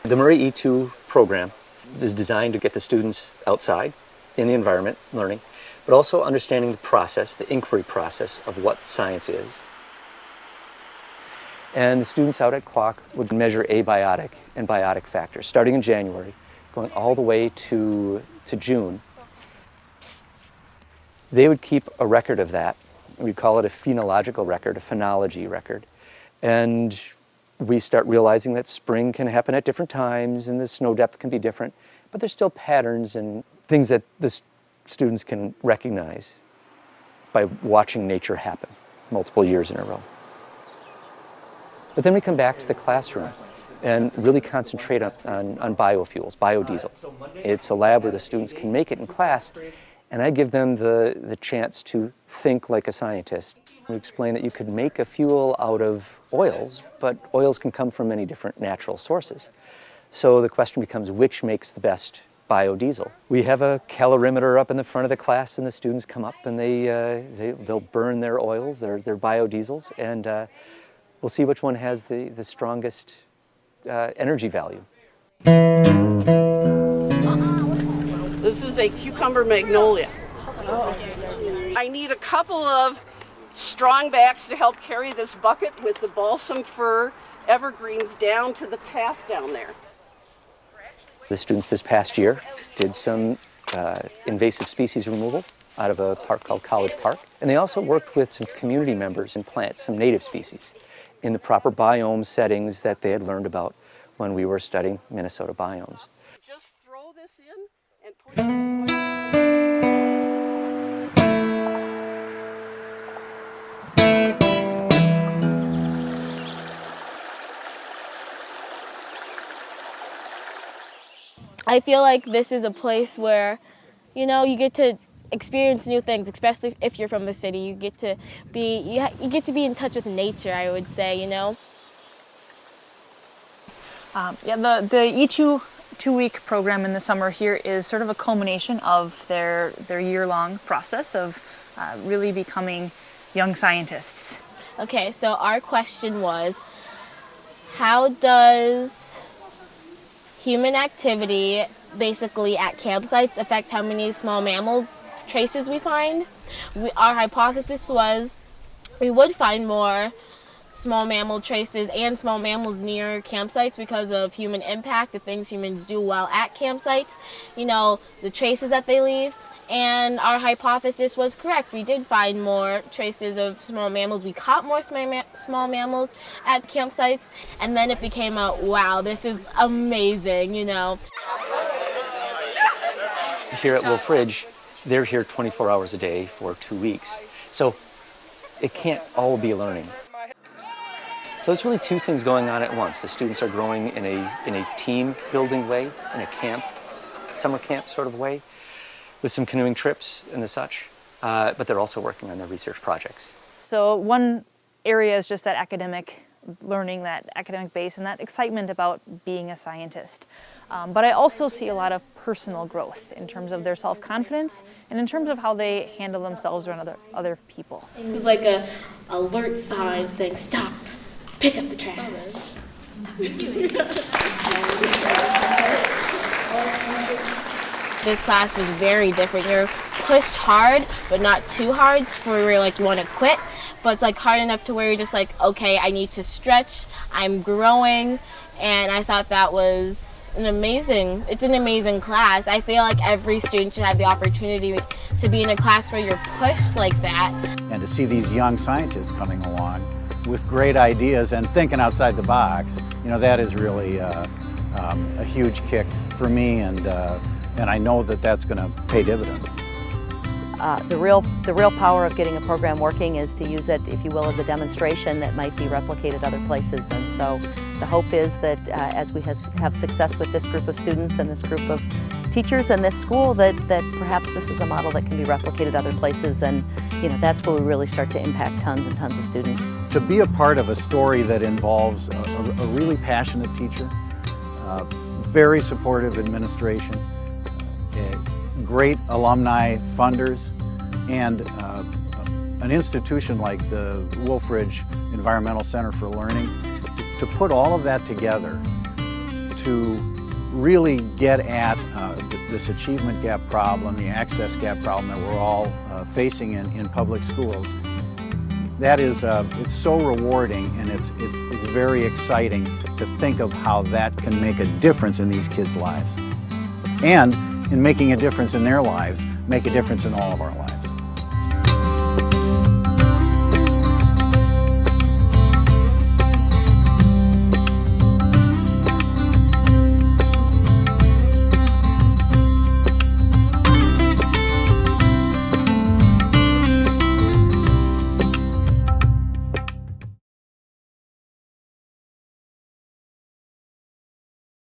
The Murray E2 program is designed to get the students outside in the environment, learning, but also understanding the process, the inquiry process of what science is. And the students out at CWOC would measure abiotic and biotic factors, starting in January, going all the way to June. They would keep a record of that. We'd call it a phenological record, a phenology record. And we start realizing that spring can happen at different times and the snow depth can be different, but there's still patterns and things that the students can recognize by watching nature happen multiple years in a row. But then we come back to the classroom and really concentrate on biofuels, biodiesel. It's a lab where the students can make it in class, and I give them the chance to think like a scientist. We explain that you could make a fuel out of oils, but oils can come from many different natural sources. So the question becomes, which makes the best biodiesel? We have a calorimeter up in the front of the class, and the students come up and they'll burn their oils, their biodiesels, and we'll see which one has the strongest energy value. This is a cucumber magnolia. I need a couple of strong backs to help carry this bucket with the balsam fir evergreens down to the path down there. The students this past year did some invasive species removal out of a park called College Park, and they also worked with some community members and plant some native species in the proper biome settings that they had learned about when we were studying Minnesota biomes. Just throw this in and put it this way. I feel like this is a place where, you know, you get to experience new things, especially if you're from the city. You get to be in touch with nature, I would say, you know. The E2 two-week program in the summer here is sort of a culmination of their year-long process of really becoming young scientists. Okay, so our question was, how does human activity, basically at campsites, affect how many small mammals traces we find? Our hypothesis was we would find more small mammal traces and small mammals near campsites because of human impact, the things humans do while at campsites, you know, the traces that they leave. And our hypothesis was correct. We did find more traces of small mammals. We caught more small mammals at campsites, and then it became a, wow, this is amazing, you know. Here at Wolf Ridge, they're here 24 hours a day for 2 weeks. So it can't all be learning. So it's really two things going on at once. The students are growing in a team building way, in a camp, summer camp sort of way, with some canoeing trips and the such, but they're also working on their research projects. So one area is just that academic learning, that academic base, and that excitement about being a scientist. But I also see a lot of personal growth in terms of their self-confidence and in terms of how they handle themselves around other people. It's like a alert sign saying, stop, pick up the trash. Stop. This class was very different. You're pushed hard, but not too hard where you're like, you want to quit. But it's like hard enough to where you're just like, okay, I need to stretch, I'm growing. And I thought that was an amazing class. I feel like every student should have the opportunity to be in a class where you're pushed like that. And to see these young scientists coming along with great ideas and thinking outside the box, you know, that is really a huge kick for me, and I know that that's going to pay dividends. The real power of getting a program working is to use it, if you will, as a demonstration that might be replicated other places. And so the hope is that as we have success with this group of students and this group of teachers and this school, that perhaps this is a model that can be replicated other places, and you know, that's where we really start to impact tons and tons of students. To be a part of a story that involves a really passionate teacher, very supportive administration, great alumni funders, and an institution like the Wolfridge Environmental Center for Learning, to put all of that together to really get at this achievement gap problem, the access gap problem that we're all facing in public schools. That is, it's so rewarding, and it's very exciting to think of how that can make a difference in these kids' lives. And in making a difference in their lives, make a difference in all of our lives.